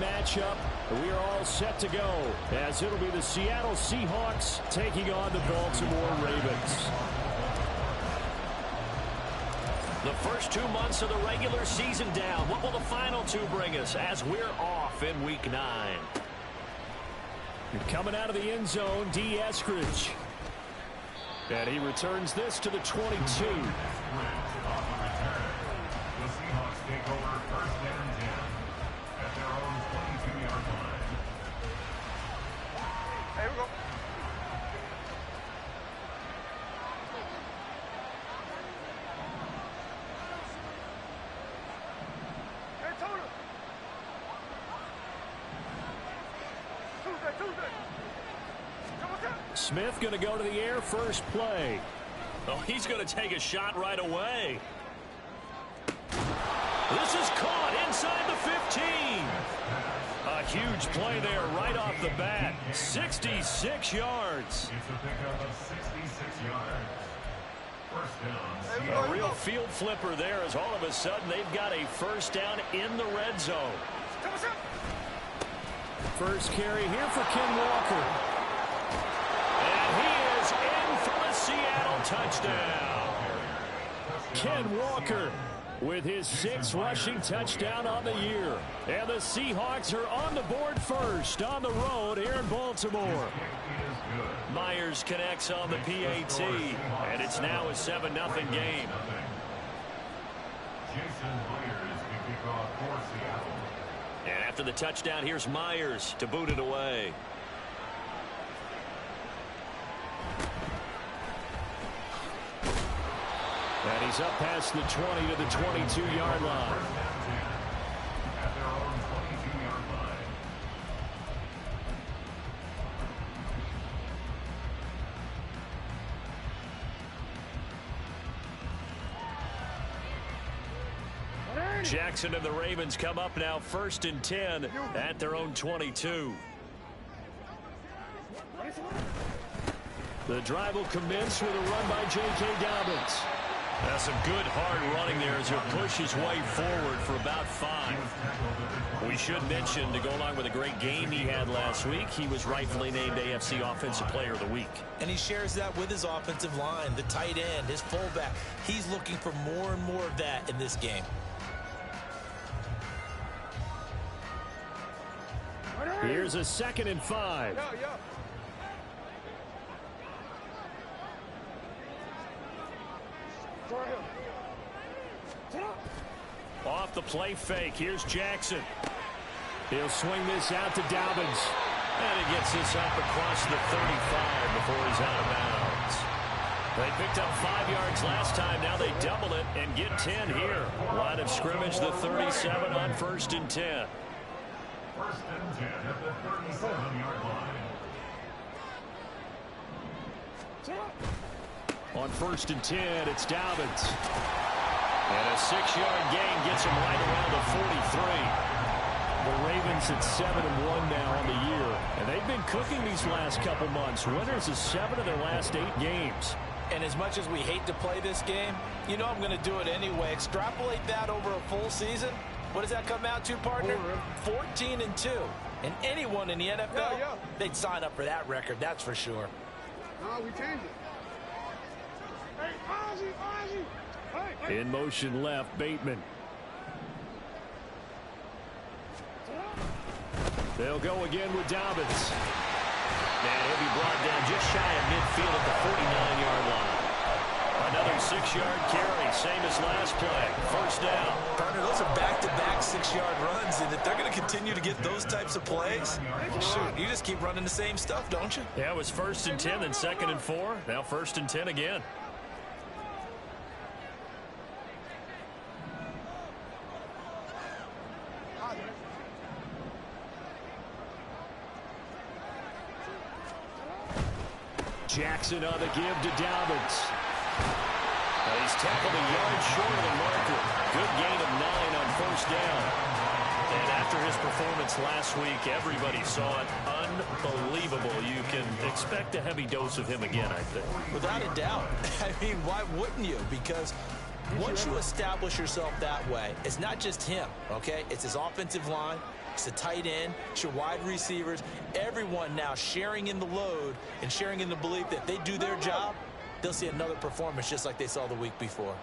matchup. We are all set to go as it'll be the Seattle Seahawks taking on the Baltimore Ravens. The first 2 months of the regular season down. What will the final 2 bring us as we're off in Week 9? Coming out of the end zone, D. Eskridge. And he returns this to the 22. The Seahawks take over first and 10 at their own 22-yard line. Here we go. Hey, Tony. Tuesday. Smith going to go to the air first play. Oh, he's going to take a shot right away. This is caught inside the 15. A huge play there right off the bat. 66 yards. It's a pickup of 66 yards. First down. A real field flipper there as all of a sudden they've got a first down in the red zone. First carry here for Ken Walker. And he is in for the Seattle touchdown. Ken Walker with his 6th rushing touchdown on the year. And the Seahawks are on the board first on the road here in Baltimore. Myers connects on the PAT, and it's now a 7-0 game. Jason Myers to kick off for Seattle. And after the touchdown, here's Myers to boot it away. And he's up past the 20 to the 22-yard line. At their own 22-yard line. Jackson and the Ravens come up now first and 10 at their own 22. The drive will commence with a run by J.K. Dobbins. That's some good hard running there as he'll push his way forward for about 5. We should mention, to go along with a great game he had last week, he was rightfully named AFC Offensive Player of the Week. And he shares that with his offensive line, the tight end, his fullback. He's looking for more and more of that in this game. Here's a 2nd and 5. Off the play fake. Here's Jackson. He'll swing this out to Dobbins. And he gets this up across the 35 before he's out of bounds. They picked up 5 yards last time. Now they double it and get 10 here. Line of scrimmage, the 37 on first and 10. First and 10 at the 37-yard line. On first and 10, it's Dobbins. And a 6-yard gain gets him right around the 43. The Ravens at 7-1 now on the year. And they've been cooking these last couple months. Winners of 7 of their last 8 games. And as much as we hate to play this game, you know I'm going to do it anyway. Extrapolate that over a full season. What does that come out to, partner? 14-2. And anyone in the NFL, they'd sign up for that record, that's for sure. No, we changed it. Hey, Ozzie! Hey. In motion left, Bateman. They'll go again with Dobbins. And he'll be brought down just shy of midfield at the 49-yard line. Another 6-yard carry, same as last play. First down. Partner, those are back-to-back 6-yard runs, and if they're going to continue to get those types of plays, shoot, you just keep running the same stuff, don't you? Yeah, it was first and 10, then 2nd and 4. Now first and 10 again. Jackson on the give to Dobbins. He's tackled a yard short of the marker. Good gain of 9 on first down. And after his performance last week, everybody saw it. Unbelievable. You can expect a heavy dose of him again, I think. Without a doubt. I mean, why wouldn't you? Because Once you establish yourself that way, it's not just him, okay? It's his offensive line, it's the tight end, it's your wide receivers, everyone now sharing in the load and sharing in the belief that if they do their job, they'll see another performance just like they saw the week before.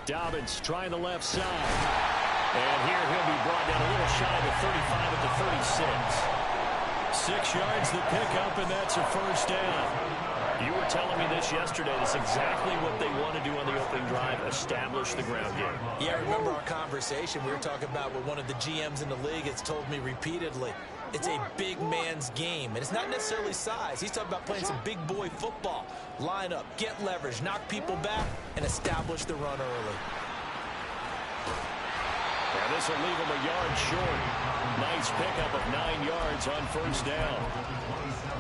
Dobbins trying the left side. And here he'll be brought down a little shy of the 35 at the 36. 6 yards the pickup, and that's a first down. You were telling me this yesterday. That's exactly what they want to do on the opening drive, establish the ground game. Yeah, I remember our conversation. We were talking about what one of the GMs in the league has told me repeatedly. It's a big man's game, and it's not necessarily size. He's talking about playing some big boy football. Line up, get leverage, knock people back, and establish the run early. And this will leave him a yard short. Nice pickup of 9 yards on first down.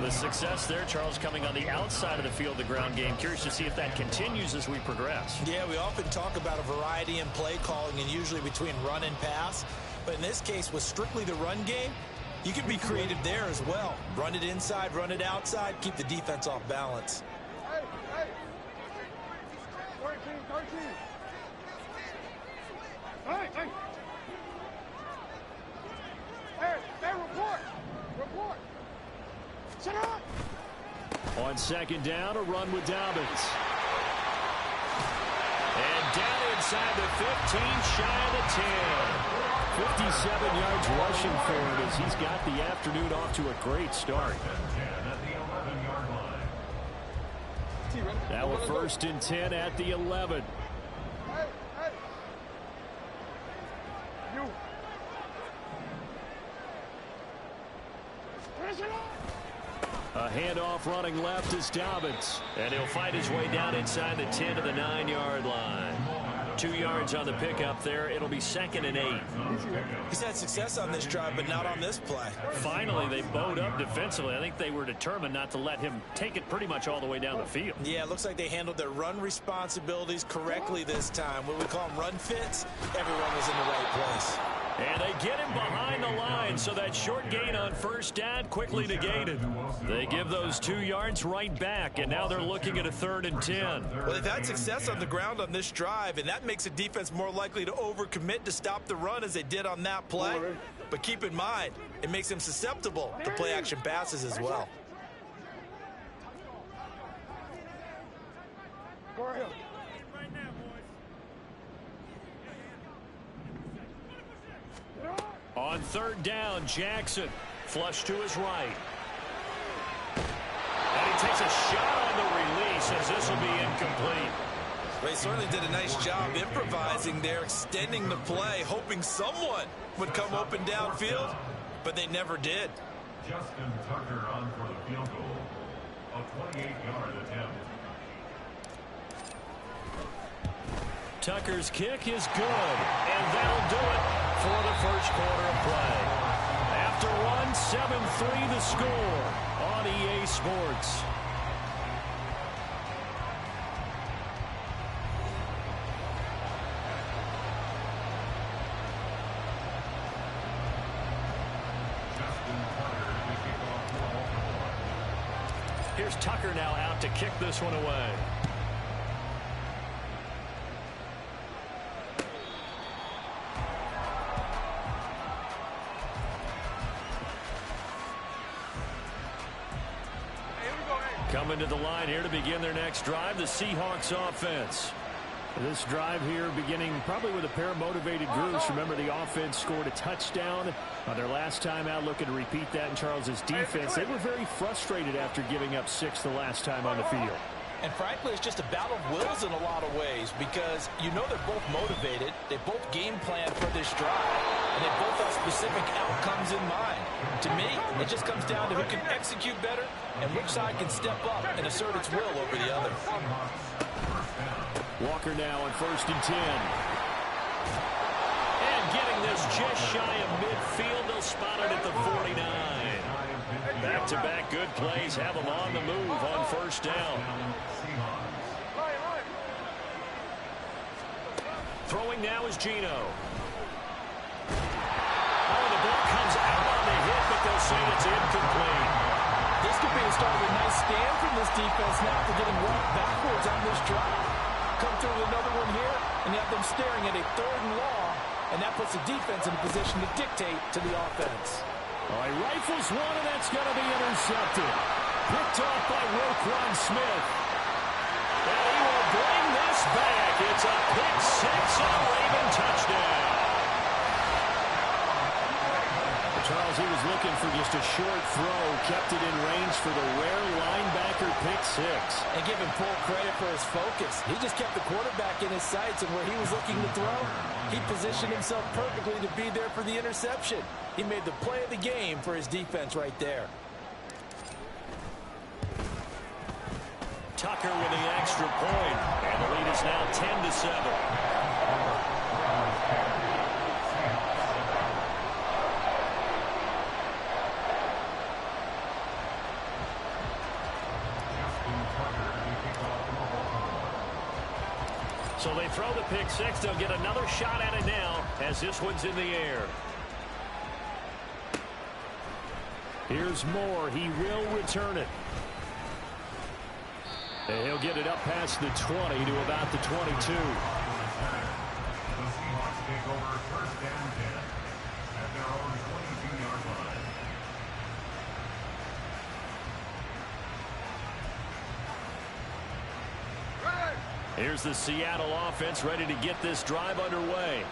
The success there, Charles, coming on the outside of the field, the ground game. Curious to see if that continues as we progress. Yeah, we often talk about a variety in play calling and usually between run and pass. But in this case, with strictly the run game, you can be creative there as well. Run it inside, run it outside, keep the defense off balance. Hey, hey. 13. Hey, hey. Hey, report. Sit up. On second down, a run with Dobbins. And down inside the 15, shy of the 10. 57 yards rushing for him as he's got the afternoon off to a great start. Now a 1st and 10 at the 11. Hey. You. A handoff running left is Dobbins. And he'll fight his way down inside the 10 to the 9-yard line. 2 yards on the pickup there. It'll be 2nd and 8. He's had success on this drive, but not on this play. Finally, they bowed up defensively. I think they were determined not to let him take it pretty much all the way down the field. Yeah, it looks like they handled their run responsibilities correctly this time. What we call them run fits, everyone was in the right place. And they get him behind the line, so that short gain on first down quickly negated. They give those 2 yards right back, and now they're looking at a 3rd and 10. Well, they've had success on the ground on this drive, and that makes a defense more likely to overcommit to stop the run as they did on that play. But keep in mind, it makes them susceptible to play-action passes as well. Go ahead. On 3rd down, Jackson flush to his right. And he takes a shot on the release as this will be incomplete. Well, he certainly did a nice job improvising there, extending the play, hoping someone would come open downfield, but they never did. Justin Tucker on for the field goal. A 28-yard attempt. Tucker's kick is good, and that'll do it for the first quarter of play. After one, 7-3 the score on EA Sports. Here's Tucker now out to kick this one away. Coming to the line here to begin their next drive, the Seahawks offense. This drive here beginning probably with a pair of motivated groups. Remember, the offense scored a touchdown on their last time out, looking to repeat that in Charles's defense. They were very frustrated after giving up 6 the last time on the field. And frankly, it's just a battle of wills in a lot of ways because you know they're both motivated. They both game plan for this drive, and they both have specific outcomes in mind. To me, it just comes down to who can execute better and which side can step up and assert its will over the other. Walker now on 1st and 10. And getting this just shy of midfield. They'll spot it at the 49. Back-to-back good plays have them on the move on 1st down. Throwing now is Geno. Oh, the ball comes out on the hit, but they'll say it's incomplete. This could be the start of a nice stand from this defense now for getting walked backwards on this drive. come through with another one here, and you have them staring at a 3rd and long, and that puts the defense in a position to dictate to the offense. All right, rifles one, and that's going to be intercepted. Picked off by Roquan Smith. And he will bring this back. It's a pick 6 and a Raven touchdown. Charles, he was looking for just a short throw, kept it in range for the rare linebacker pick 6. And give him full credit for his focus. He just kept the quarterback in his sights, and where he was looking to throw, he positioned himself perfectly to be there for the interception. He made the play of the game for his defense right there. Tucker with the extra point, and the lead is now 10-7. So they throw the pick 6. They'll get another shot at it now as this one's in the air. Here's Moore. He will return it. And he'll get it up past the 20 to about the 22. The Seahawks take over 1st and 10 at their own 22-yard line. Here's the Seattle offense ready to get this drive underway.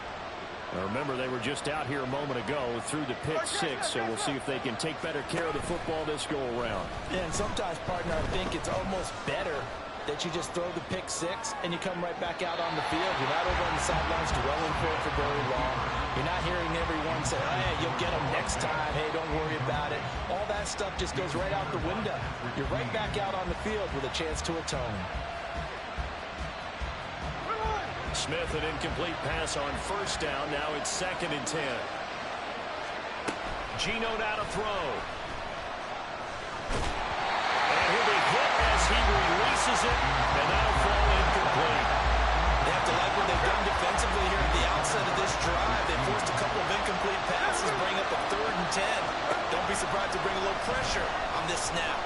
Now remember, they were just out here a moment ago through the pick 6, so we'll see if they can take better care of the football this go around. Yeah, and sometimes, partner, I think it's almost better that you just throw the pick 6 and you come right back out on the field. You're not over on the sidelines dwelling for very long. You're not hearing everyone say, hey, you'll get them next time. Hey, don't worry about it. All that stuff just goes right out the window. You're right back out on the field with a chance to atone. Smith, an incomplete pass on 1st down. Now it's 2nd and 10. Geno now to throw. And he'll be hit as he releases it, and that'll fall incomplete. They have to like what they've done defensively here at the outset of this drive. They forced a couple of incomplete passes, bring up a 3rd and 10. Don't be surprised to bring a little pressure on this snap.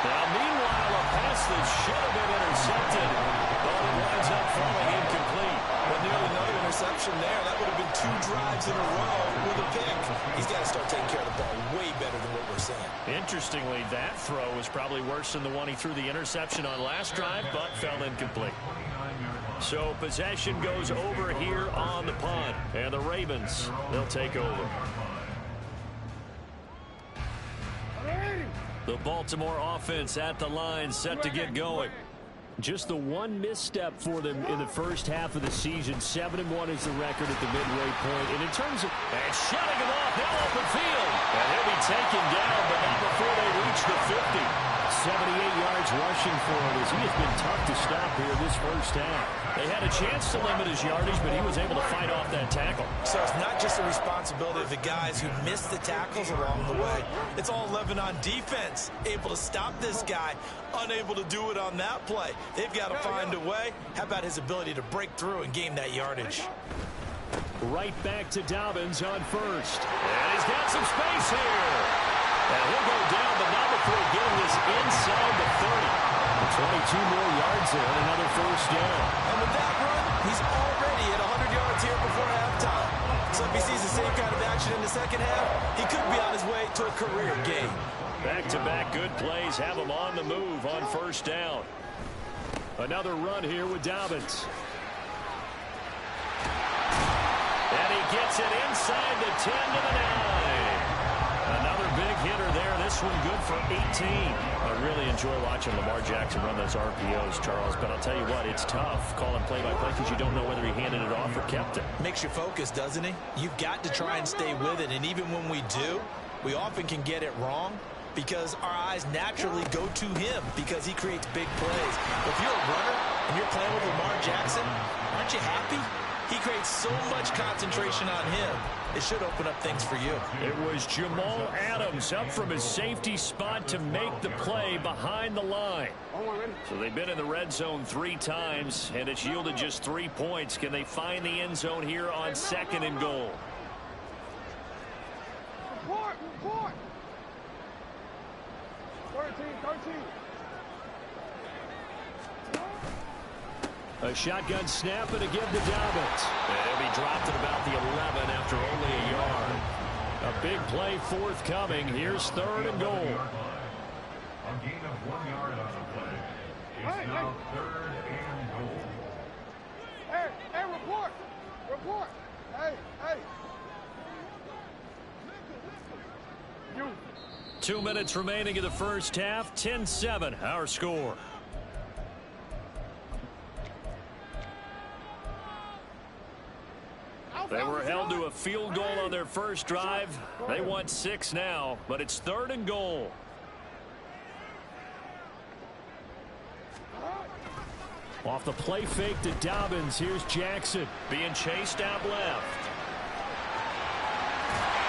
Now, meanwhile, a pass that should have been intercepted, but it winds up falling incomplete. But nearly another interception there. That would have been 2 drives in a row with a pick. He's got to start taking care of the ball way better than what we're seeing. Interestingly, that throw was probably worse than the one he threw the interception on last drive, but fell incomplete. So possession goes over here on the punt, and the Ravens, they'll take over. The Baltimore offense at the line, set to get going. Just the one misstep for them in the first half of the season. 7-1 is the record at the midway point. And in terms of... And shutting him off, now open field. And he'll be taken down, but not before they reach the 50. 78 yards rushing for him as he has been tough to stop here this first half. They had a chance to limit his yardage, but he was able to fight off that tackle. So it's not just the responsibility of the guys who missed the tackles along the way. It's all 11 on defense, able to stop this guy, unable to do it on that play. They've got to find a way. How about his ability to break through and gain that yardage? Right back to Dobbins on 1st. And he's got some space here. And he'll go down, but not before getting this inside the 30. 22 more yards there and another 1st down. And with that run, he's already at 100 yards here before halftime. So if he sees the same kind of action in the second half, he could be on his way to a career game. Back-to-back good plays have him on the move on 1st down. Another run here with Dobbins. And he gets it inside the 10 to the 9. Another big hitter there. This one good for 18. I really enjoy watching Lamar Jackson run those RPOs, Charles, but I'll tell you what, it's tough calling play-by-play because you don't know whether he handed it off or kept it. Makes you focus, doesn't he? You've got to try and stay with it, and even when we do, we often can get it wrong because our eyes naturally go to him because he creates big plays. If you're a runner and you're playing with Lamar Jackson, aren't you happy? He creates so much concentration on him. It should open up things for you. It was Jamal Adams up from his safety spot to make the play behind the line. So they've been in the red zone 3 times, and it's yielded just 3 points. Can they find the end zone here on 2nd and goal? Report! 13. A shotgun snap and a give to Dobbins. And he'll be dropped at about the 11 after only a yard. A big play forthcoming. Here's 3rd and goal. A gain of 1 yard on the play. It's now 3rd and goal. Hey, report. Report. Hey. You. 2 minutes remaining in the first half. 10-7, our score. They were held to a field goal on their first drive. They want 6 now, but it's 3rd and goal. Off the play fake to Dobbins. Here's Jackson. Being chased out left.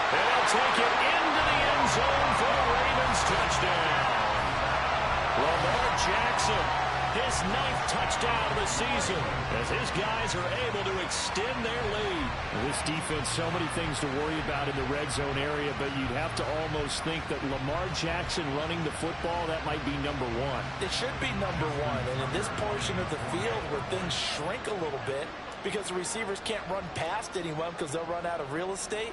And they'll take it into the end zone for the Ravens touchdown. Lamar Jackson, his 9th touchdown of the season, as his guys are able to extend their lead. This defense, so many things to worry about in the red zone area, but you'd have to almost think that Lamar Jackson running the football, that might be number 1. It should be number 1, and in this portion of the field where things shrink a little bit because the receivers can't run past anyone because they'll run out of real estate,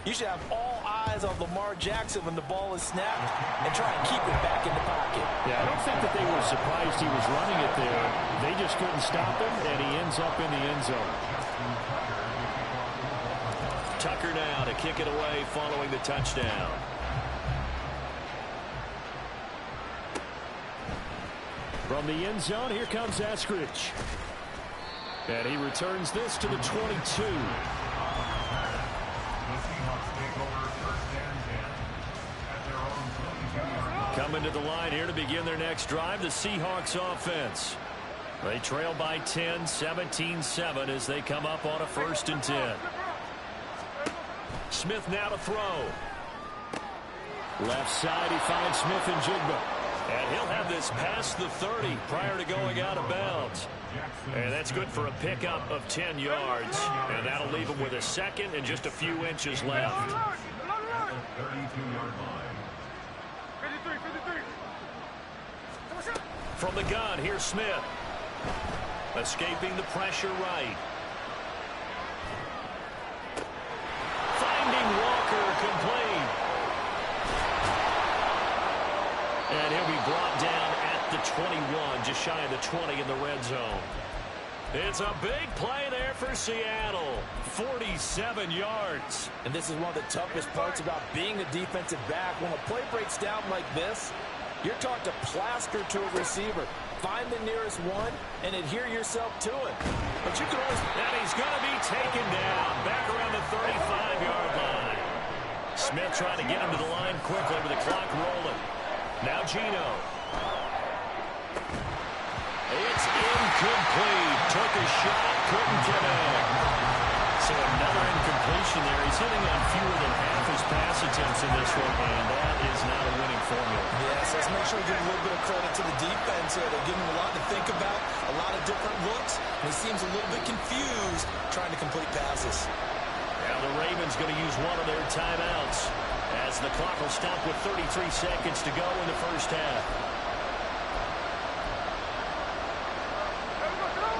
you should have all eyes on Lamar Jackson when the ball is snapped and try and keep it back in the pocket. Yeah, I don't think that they were surprised he was running it there. They just couldn't stop him, and he ends up in the end zone. Tucker now to kick it away following the touchdown. From the end zone, here comes Eskridge. And he returns this to the 22. Coming to the line here to begin their next drive, the Seahawks offense. They trail by 10, 17-7 as they come up on a 1st and 10. Smith now to throw. Left side, he finds Smith and Jigba. And he'll have this past the 30 prior to going out of bounds. And that's good for a pickup of 10 yards. And that'll leave him with a 2nd and just a few inches left. 32-yard line. From the gun, here's Smith. Escaping the pressure right. Finding Walker complete. And he'll be brought down at the 21, just shy of the 20 in the red zone. It's a big play there for Seattle. 47 yards. And this is one of the toughest parts about being a defensive back. When a play breaks down like this, you're taught to plaster to a receiver. Find the nearest one and adhere yourself to it. But you can always... And he's going to be taken down back around the 35-yard line. Smith trying to get him to the line quickly with the clock rolling. Now Geno. It's incomplete. Took a shot, couldn't connect. So another incompletion there. He's hitting on fewer than half his pass attempts in this one, and that is not a winning formula. Yes, let's make sure we give a little bit of credit to the defense here. They're giving him a lot to think about, a lot of different looks, and he seems a little bit confused trying to complete passes. Now the Ravens going to use one of their timeouts as the clock will stop with 33 seconds to go in the first half.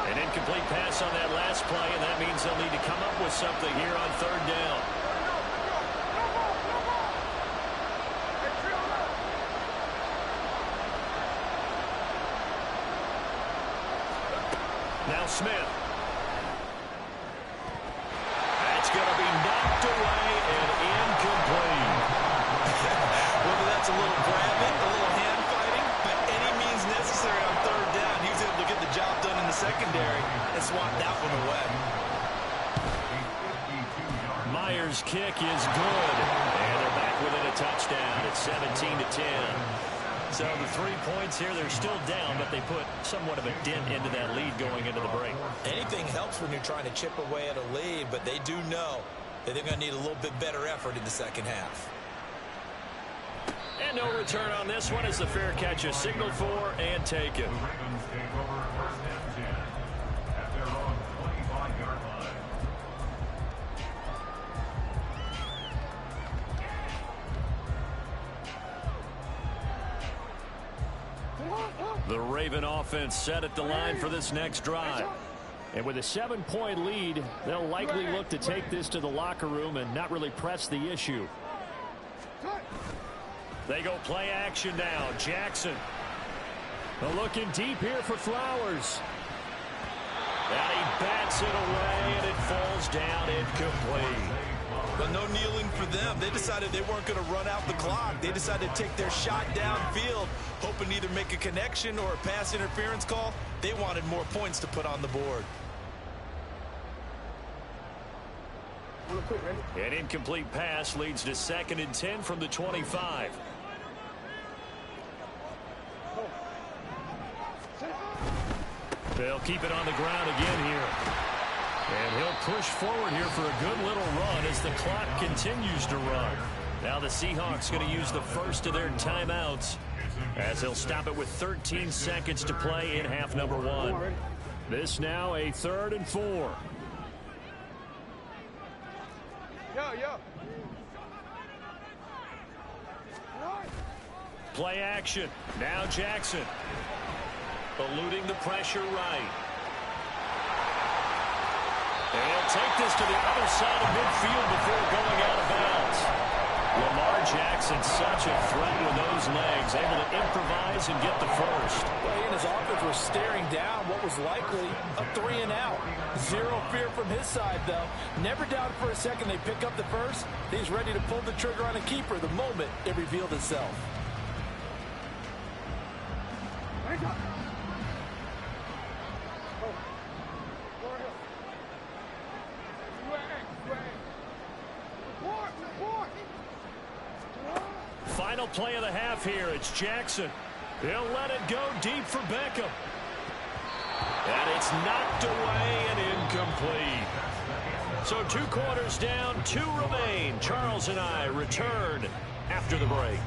An incomplete pass on that last play, and that means they'll need to come up with something here on 3rd down. Now Smith. That's going to be knocked away and incomplete. Whether that's a little grabbing, a little hand fighting, by any means necessary on 3rd down, he was able to get the job done in the secondary and swat that one away. Myers' kick is good. And they're back within a touchdown. It's 17-10. So the 3 points here, they're still down, but they put somewhat of a dent into that lead going into the break. Anything helps when you're trying to chip away at a lead, but they do know that they're going to need a little bit better effort in the second half. And no return on this one as the fair catch is signaled for and taken. The Ravens take over 1st and 10 at their own 25-yard line. The Raven offense set at the line for this next drive. And with a 7-point lead, they'll likely look to take this to the locker room and not really press the issue. They go play action now. Jackson. Looking deep here for Flowers. And he bats it away, and it falls down incomplete. But no kneeling for them. They decided they weren't going to run out the clock. They decided to take their shot downfield, hoping to either make a connection or a pass interference call. They wanted more points to put on the board. An incomplete pass leads to 2nd and 10 from the 25. They'll keep it on the ground again here. And he'll push forward here for a good little run as the clock continues to run. Now the Seahawks going to use the first of their timeouts as they'll stop it with 13 seconds to play in half number 1. This now a 3rd and 4. Play action. Now Jackson. Eluding the pressure right. And he'll take this to the other side of midfield before going out of bounds. Lamar Jackson, such a threat with those legs, able to improvise and get the first. Well, he and his offense were staring down what was likely a 3 and out. Zero fear from his side, though. Never doubted for a second they pick up the first. He's ready to pull the trigger on a keeper the moment it revealed itself. Final play of the half here. It's Jackson. He'll let it go deep for Beckham. And it's knocked away and incomplete. So 2 quarters down, 2 remain. Charles and I return after the break.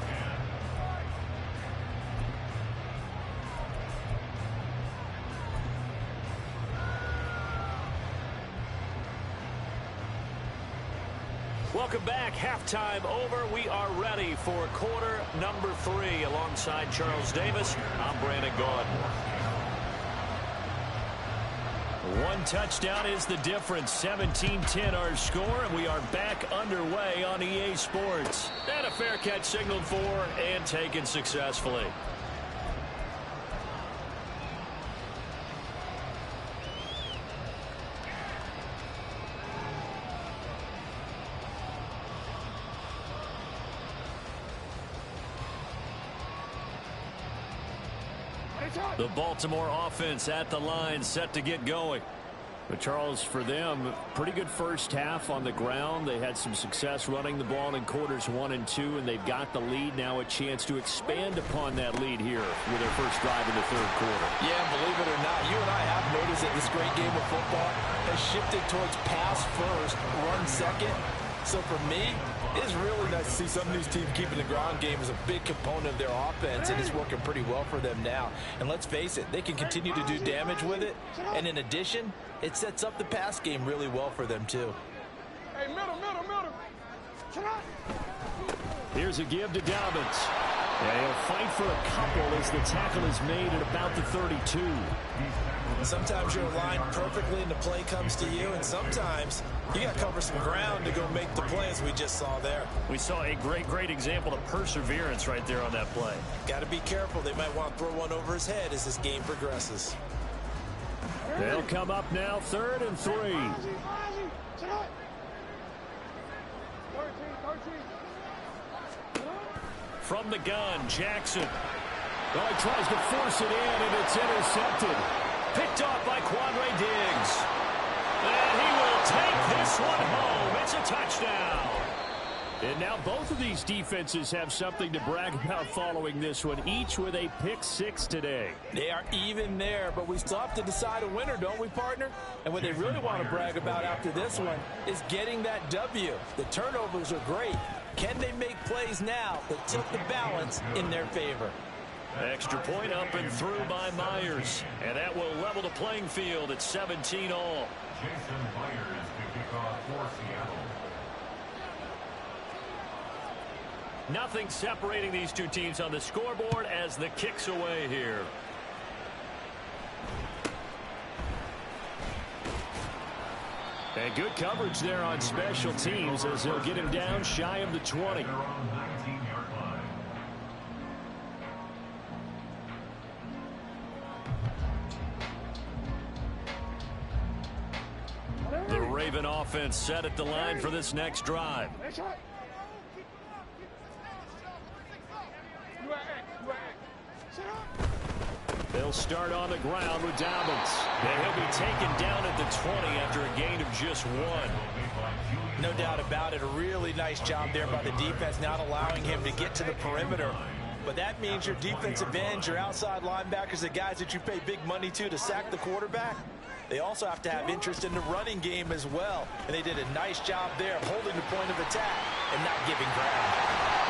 Welcome back. Halftime over. We are ready for quarter number 3. Alongside Charles Davis, I'm Brandon Gordon. 1 touchdown is the difference. 17-10 our score, and we are back underway on EA Sports. And a fair catch signaled for and taken successfully. The Baltimore offense at the line, set to get going. But Charles, for them, pretty good first half on the ground. They had some success running the ball in quarters 1 and 2, and they've got the lead. Now a chance to expand upon that lead here with their first drive in the 3rd quarter. Yeah, believe it or not, you and I have noticed that this great game of football has shifted towards pass first, run second. So for me, it's really nice to see some of these teams keeping the ground game as a big component of their offense, and it's working pretty well for them now. And let's face it, they can continue to do damage with it. And in addition, it sets up the pass game really well for them, too. Hey, middle. Here's a give to Dobbins. And he'll fight for a couple as the tackle is made at about the 32. Sometimes you're aligned perfectly and the play comes to you, and sometimes you got to cover some ground to go make the play, as we just saw there. We saw a great example of perseverance right there on that play. Got to be careful. They might want to throw one over his head as this game progresses. They'll come up now, 3rd and 3. From the gun, Jackson. Well, he tries to force it in, and it's intercepted. Picked off by Quandre Diggs. And he will take this one home. It's a touchdown. And now both of these defenses have something to brag about following this one, each with a pick 6 today. They are even there, but we still have to decide a winner, don't we, partner? And what they really want to brag about after this one is getting that W. The turnovers are great. Can they make plays now that tilt the balance in their favor? Extra point up and through by Myers. And that will level the playing field at 17 all. Jason Myers to kick off for Seattle. Nothing separating these two teams on the scoreboard as the kick's away here. And good coverage there on special teams as they'll get him down shy of the 20. Their own 19-yard line. The Raven offense set at the line for this next drive. They'll start on the ground with Dobbins. And he'll be taken down at the 20 after a gain of just 1. No doubt about it. A really nice job there by the defense, not allowing him to get to the perimeter. But that means your defensive ends, your outside linebackers, the guys that you pay big money to sack the quarterback, they also have to have interest in the running game as well. And they did a nice job there of holding the point of attack and not giving ground.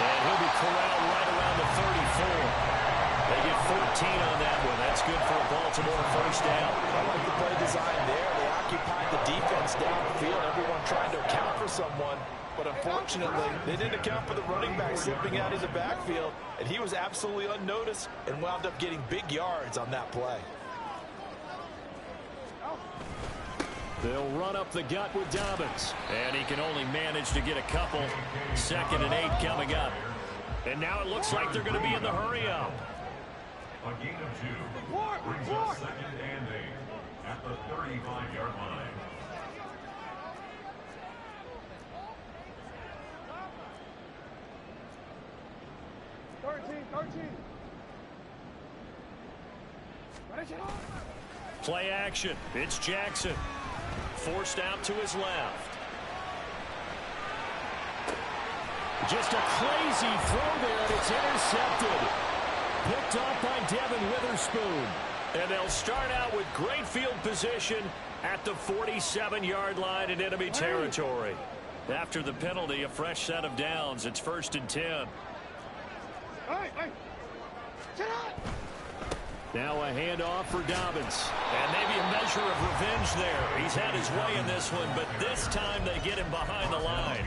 And he'll be corralled right around the 34. They get 14 on that one. That's good for a Baltimore first down. I like the play design there. They occupied the defense downfield, everyone trying to account for someone. But unfortunately, they didn't account for the running back slipping out of the backfield. And he was absolutely unnoticed and wound up getting big yards on that play. They'll run up the gut with Dobbins. And he can only manage to get a couple. 2nd and 8 coming up. And now it looks like they're going to be in the hurry-up. A gain of 2 brings us 2nd and 8 at the 35-yard line. Play action. It's Jackson. Forced out to his left. Just a crazy throw there, and it's intercepted. Picked off by Devin Witherspoon. And they'll start out with great field position at the 47-yard line in enemy territory. After the penalty, a fresh set of downs. It's 1st and 10. Now a handoff for Dobbins. And maybe a measure of revenge there. He's had his way in this one, but this time they get him behind the line.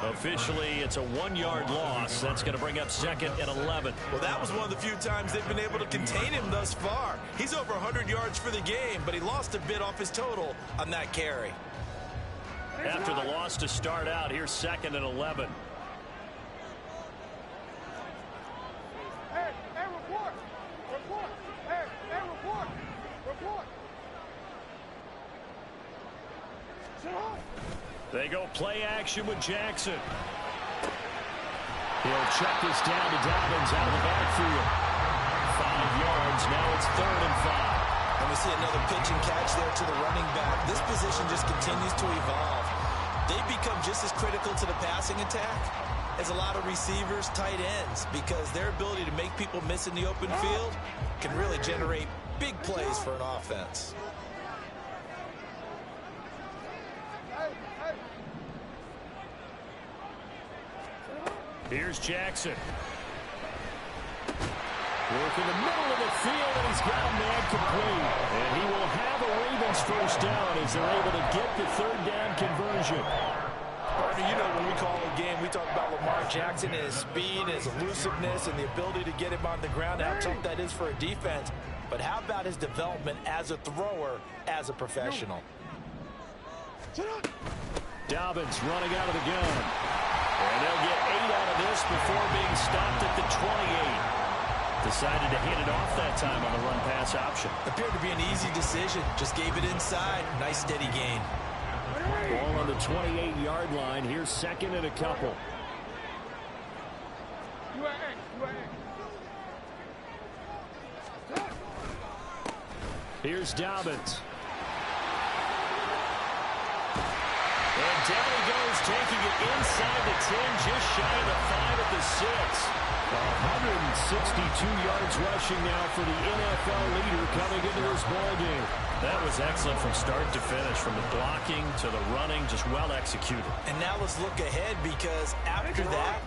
Officially, it's a 1-yard loss. That's going to bring up 2nd and 11. Well, that was one of the few times they've been able to contain him thus far. He's over 100 yards for the game, but he lost a bit off his total on that carry. After the loss to start out, here's 2nd and 11. They go play action with Jackson. He'll check this down to Dobbins out of the backfield. 5 yards. Now it's 3rd and 5. And we see another pitch and catch there to the running back. This position just continues to evolve. They become just as critical to the passing attack as a lot of receivers, tight ends, because their ability to make people miss in the open field can really generate big plays for an offense. Here's Jackson. Work in the middle of the field, and he's got a man complete. And he will have a Ravens first down as they're able to get the 3rd down conversion. Partner, you know when we call a game, we talk about Lamar Jackson and his speed, his elusiveness, and the ability to get him on the ground, how tough that is for a defense. But how about his development as a thrower, as a professional? Dobbins running out of the gun. And they'll get 8 out of this before being stopped at the 28. Decided to hand it off that time on the run-pass option. Appeared to be an easy decision. Just gave it inside. Nice steady gain. Ball on the 28-yard line. Here's 2nd and a couple. Here's Dobbins. And down he goes, taking it inside the 10, just shy of the 5 at the 6. 162 yards rushing now for the NFL leader coming into this ballgame. That was excellent from start to finish, from the blocking to the running, just well executed. And now let's look ahead, because after that,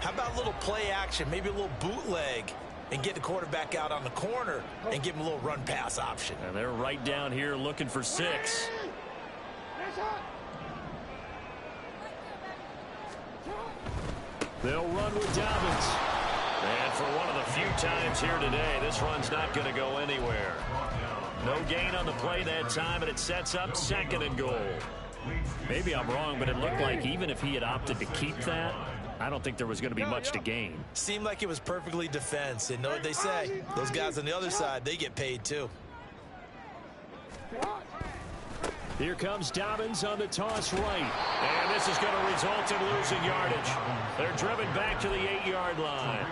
how about a little play action, maybe a little bootleg, and get the quarterback out on the corner and give him a little run-pass option. And they're right down here looking for 6. They'll run with Dobbins. And for one of the few times here today, this run's not going to go anywhere. No gain on the play that time, and it sets up 2nd and goal. Maybe I'm wrong, but it looked like even if he had opted to keep that, I don't think there was going to be much to gain. Seemed like it was perfectly defense. And know what they say? Those guys on the other side, they get paid too. Here comes Dobbins on the toss right. And this is going to result in losing yardage. They're driven back to the 8-yard line.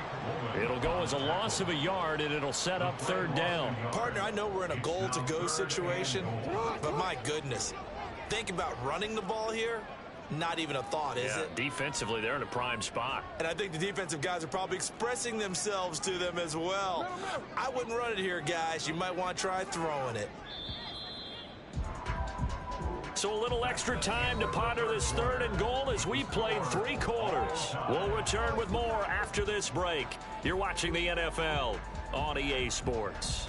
It'll go as a loss of a yard, and it'll set up 3rd down. Partner, I know we're in a goal-to-go situation, but my goodness. Think about running the ball here. Not even a thought, is it? Defensively, they're in a prime spot. And I think the defensive guys are probably expressing themselves to them as well. I wouldn't run it here, guys. You might want to try throwing it. So a little extra time to ponder this 3rd and goal as we played 3 quarters. We'll return with more after this break. You're watching the NFL on EA Sports.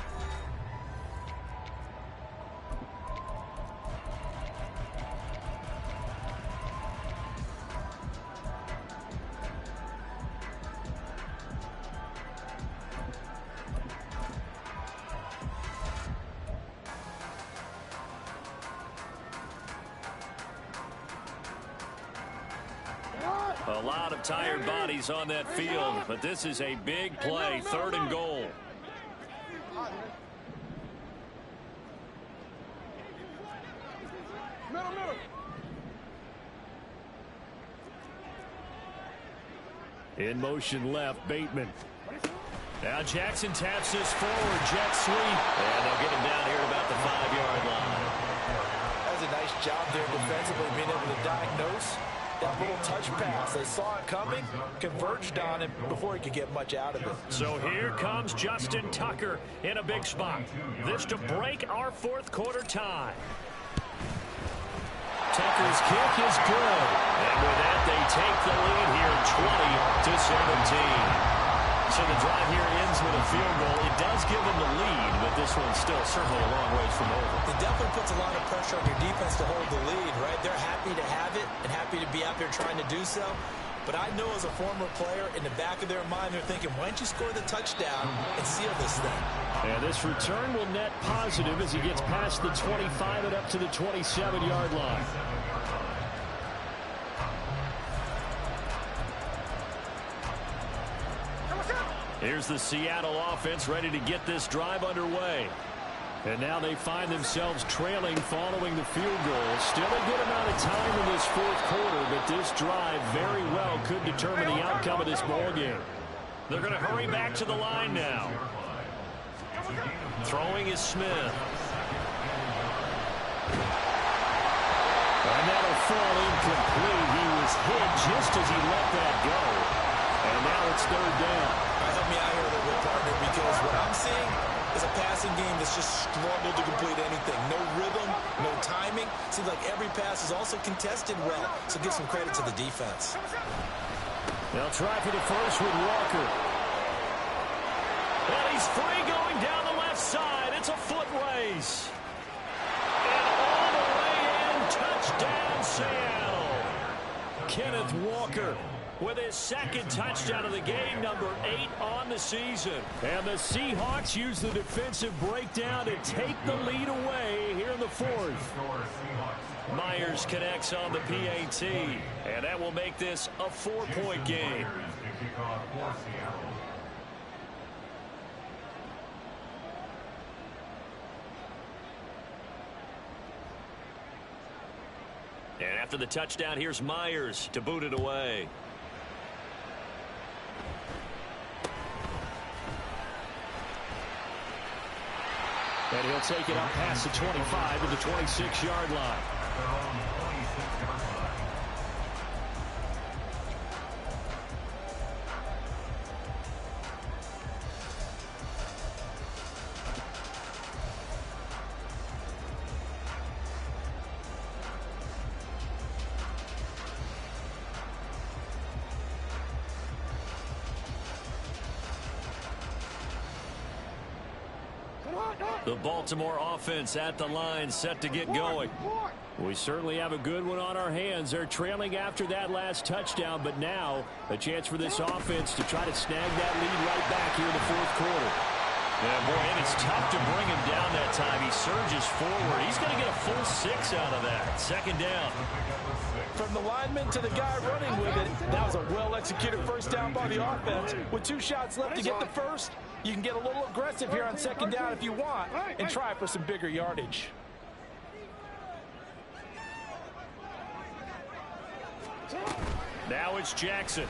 A lot of tired bodies on that field, but this is a big play, 3rd and goal. In motion left, Bateman. Now Jackson taps this forward, jet sweep. And they'll get him down here at about the 5-yard line. That was a nice job there defensively, being able to diagnose that little touch pass. They saw it coming, converged on it before he could get much out of it. So here comes Justin Tucker in a big spot. This to break our 4th quarter tie. Tucker's kick is good. And with that, they take the lead here 20-17. So the drive here ends with a field goal. It does give them the lead, but this one's still certainly a long ways from over. It definitely puts a lot of pressure on your defense to hold the lead, right? They're happy to have it and happy to be out there trying to do so. But I know as a former player, in the back of their mind, they're thinking, why don't you score the touchdown and seal this thing? And this return will net positive as he gets past the 25 and up to the 27-yard line. Here's the Seattle offense ready to get this drive underway. And now they find themselves trailing following the field goal. Still a good amount of time in this 4th quarter, but this drive very well could determine the outcome of this ball game. They're going to hurry back to the line now. Throwing is Smith. And that'll fall incomplete. He was hit just as he let that go. And now it's 3rd down. Help me out here a little bit, partner, because what I'm seeing is a passing game that's just struggled to complete anything. No rhythm, no timing. Seems like every pass is also contested well, so give some credit to the defense. They'll try for the first with Walker. And he's free going down the left side. It's a foot race. And all the way in, touchdown Seattle. Kenneth Walker with his 2nd touchdown of the game, number 8 on the season. And the Seahawks use the defensive breakdown to take the lead away here in the 4th. Myers connects on the PAT, and that will make this a 4-point game. And after the touchdown, here's Myers to boot it away. And he'll take it up past the 25 to the 26-yard line. The Baltimore offense at the line, set to get going. We certainly have a good one on our hands. They're trailing after that last touchdown, but now a chance for this offense to try to snag that lead right back here in the 4th quarter. Yeah, boy, and it's tough to bring him down that time. He surges forward. He's going to get a full 6 out of that. Second down. From the lineman to the guy running with it, that was a well-executed first down by the offense. With 2 shots left to get the first, you can get a little aggressive here on second down if you want and try for some bigger yardage. Now it's Jackson.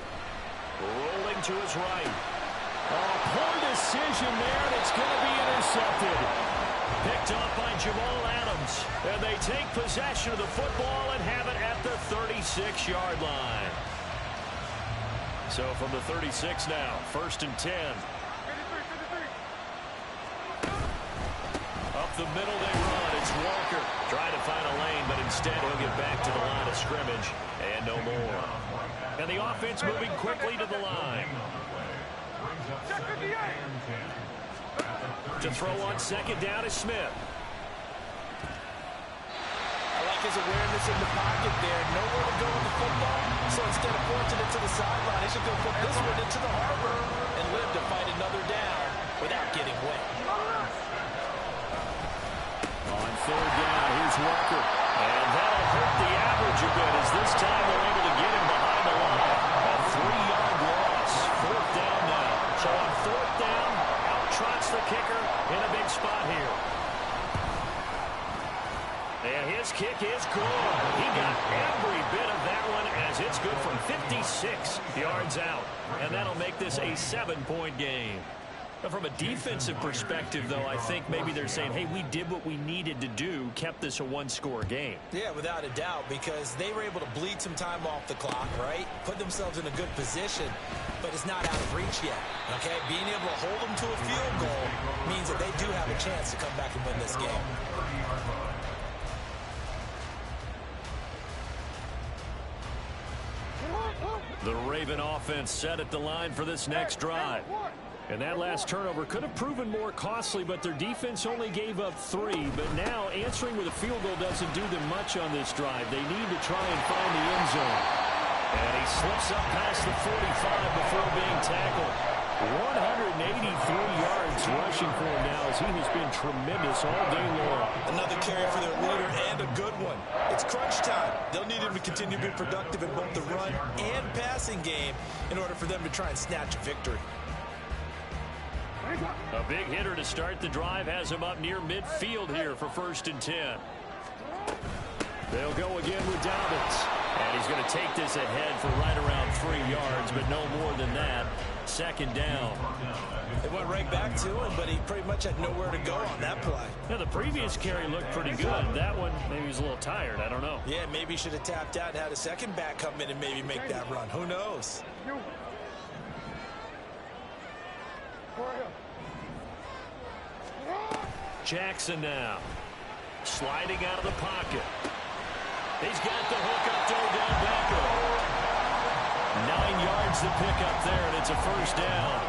Rolling to his right. Oh, poor decision there, and it's going to be intercepted. Picked up by Jamal Adams. And they take possession of the football and have it at the 36-yard line. So from the 36 now, 1st and 10. Up the middle they run. It's Walker. Trying to find a lane, but instead he'll get back to the line of scrimmage. And no more. And the offense moving quickly to the line. To throw on second down is Smith. I like his awareness in the pocket there. Nowhere to go with the football. So instead of forcing it to the sideline, he should go put this one into the harbor and live to fight another down without getting wet. On 3rd down, here's Walker. And that'll hurt the average a bit as this time they're able to get him behind the line. A 3-yard loss. 4th down now. So on 4th down, out trots the kicker in a big spot here. And his kick is good. He got every bit of that one as it's good from 56 yards out. And that'll make this a 7-point game. But from a defensive perspective, though, I think maybe they're saying, hey, we did what we needed to do, kept this a 1-score game. Yeah, without a doubt, because they were able to bleed some time off the clock, right? Put themselves in a good position, but it's not out of reach yet, okay? Being able to hold them to a field goal means that they do have a chance to come back and win this game. The Raven offense set at the line for this next drive. And that last turnover could have proven more costly, but their defense only gave up 3. But now answering with a field goal doesn't do them much on this drive. They need to try and find the end zone. And he slips up past the 45 before being tackled. 183 yards rushing for him now as he has been tremendous all day long. Another carry for their leader and a good one. It's crunch time. They'll need him to continue to be productive in both the run and passing game in order for them to try and snatch a victory. A big hitter to start the drive has him up near midfield here for 1st and 10. They'll go again with Dobbins. And he's going to take this ahead for right around 3 yards, but no more than that. 2nd down. It went right back to him, but he pretty much had nowhere to go on that play. Now, the previous carry looked pretty good. That one, maybe he was a little tired. I don't know. Yeah, maybe he should have tapped out and had a second back come in and maybe make that run. Who knows? Jackson now. Sliding out of the pocket. He's got the hook up to Odell Beckham. 9 yards to pick up there, and it's a 1st down.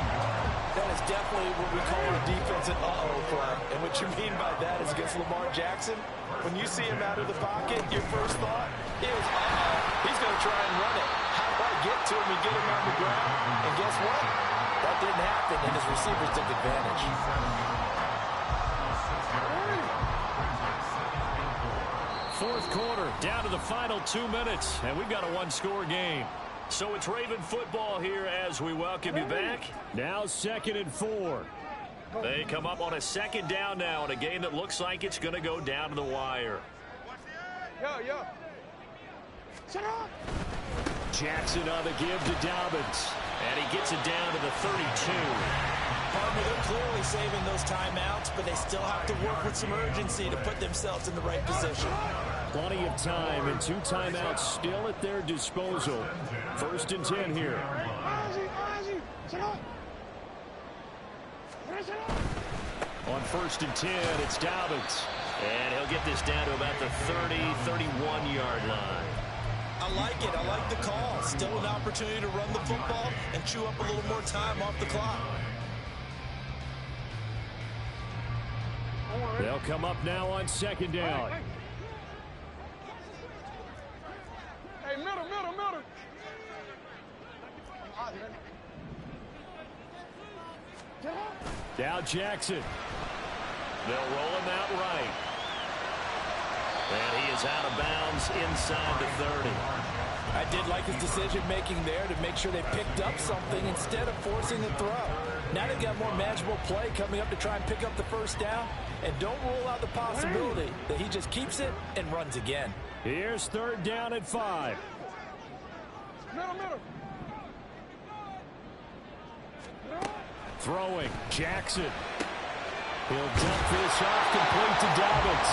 That is definitely what we call a defensive uh-oh play. And what you mean by that is against Lamar Jackson, when you see him out of the pocket, your first thought is, uh-oh, he's going to try and run it. How do I get to him and get him on the ground? And guess what? That didn't happen, and his receivers took advantage. 4th quarter, down to the final 2 minutes, and we've got a 1-score game. So it's Raven football here as we welcome you back. Now 2nd and 4. They come up on a 2nd down now in a game that looks like it's going to go down to the wire. Jackson on the give to Dobbins, and he gets it down to the 32. Partner, they're clearly saving those timeouts, but they still have to work with some urgency to put themselves in the right position. Plenty of time and 2 timeouts still at their disposal. 1st and 10 here. On 1st and 10, it's Dobbins. And he'll get this down to about the 30, 31-yard line. I like it. I like the call. Still an opportunity to run the football and chew up a little more time off the clock. They'll come up now on 2nd down. Hey, middle. Now Jackson. They'll roll him out right. And he is out of bounds inside the 30. I did like his decision-making there to make sure they picked up something instead of forcing the throw. Now they've got more manageable play coming up to try and pick up the first down. And don't rule out the possibility that he just keeps it and runs again. Here's 3rd down and 5. Middle. Throwing, Jackson. He'll dump this off complete to Dobbins.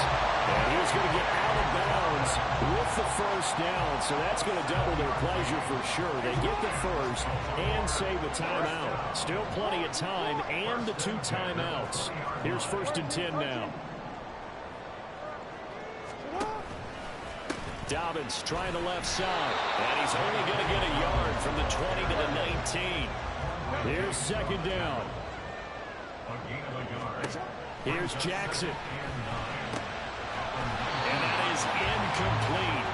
And he's going to get out of bounds with the first down. So that's going to double their pleasure for sure. They get the first and save a timeout. Still plenty of time and the 2 timeouts. Here's 1st and 10 now. Dobbins trying the left side. And he's only going to get a yard from the 20 to the 19. Here's 2nd down. Here's Jackson. And that is incomplete.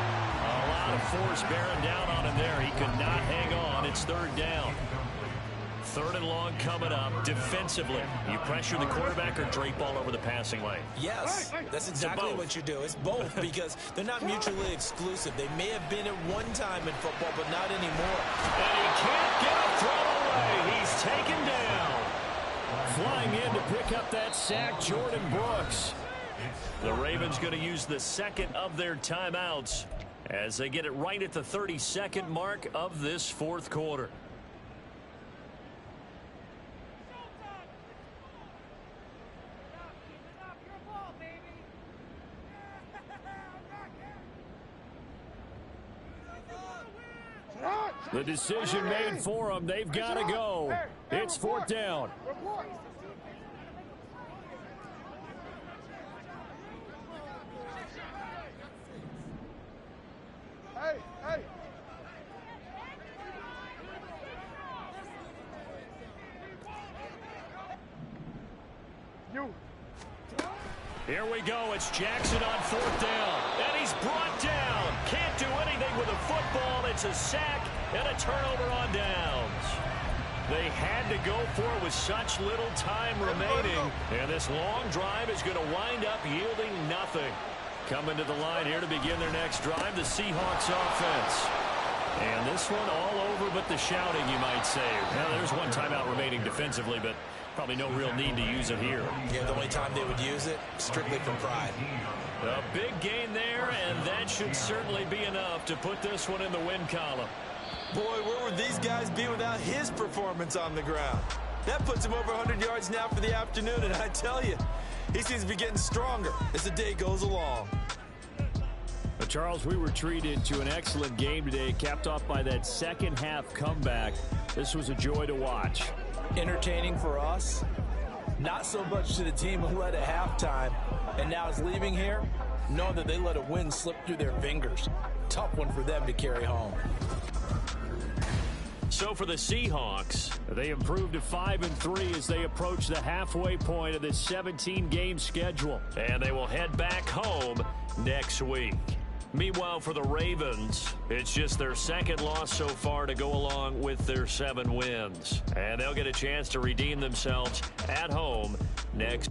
A lot of force bearing down on him there. He could not hang on. It's 3rd down. 3rd and long coming up. Defensively, you pressure the quarterback or drape all over the passing lane? Yes, that's exactly what you do. It's both because they're not mutually exclusive. They may have been at one time in football, but not anymore. And he can't get a throw away. He's taken down. Flying in to pick up that sack, Jordan Brooks. The Ravens going to use the 2nd of their timeouts as they get it right at the 32nd mark of this 4th quarter. The decision made for them. They've got to go. It's 4th down. Hey. Here we go. It's Jackson on 4th down. And he's brought down. Can't do anything with a football. It's a sack and a turnover on downs. They had to go for it with such little time remaining. And this long drive is going to wind up yielding nothing. Coming to the line here to begin their next drive, the Seahawks offense. And this one all over but the shouting, you might say. Now, there's one timeout remaining defensively, but probably no real need to use it here. Yeah, the only time they would use it, strictly from pride. A big gain there, and that should certainly be enough to put this one in the win column. Boy, where would these guys be without his performance on the ground? That puts him over 100 yards now for the afternoon, and I tell you, he seems to be getting stronger as the day goes along. Well, Charles, we were treated to an excellent game today, capped off by that second-half comeback. This was a joy to watch. Entertaining for us, not so much to the team who led at halftime and now is leaving here, knowing that they let a win slip through their fingers. Tough one for them to carry home. So for the Seahawks, they improved to 5-3 as they approach the halfway point of this 17-game schedule. And they will head back home next week. Meanwhile, for the Ravens, it's just their 2nd loss so far to go along with their 7 wins. And they'll get a chance to redeem themselves at home next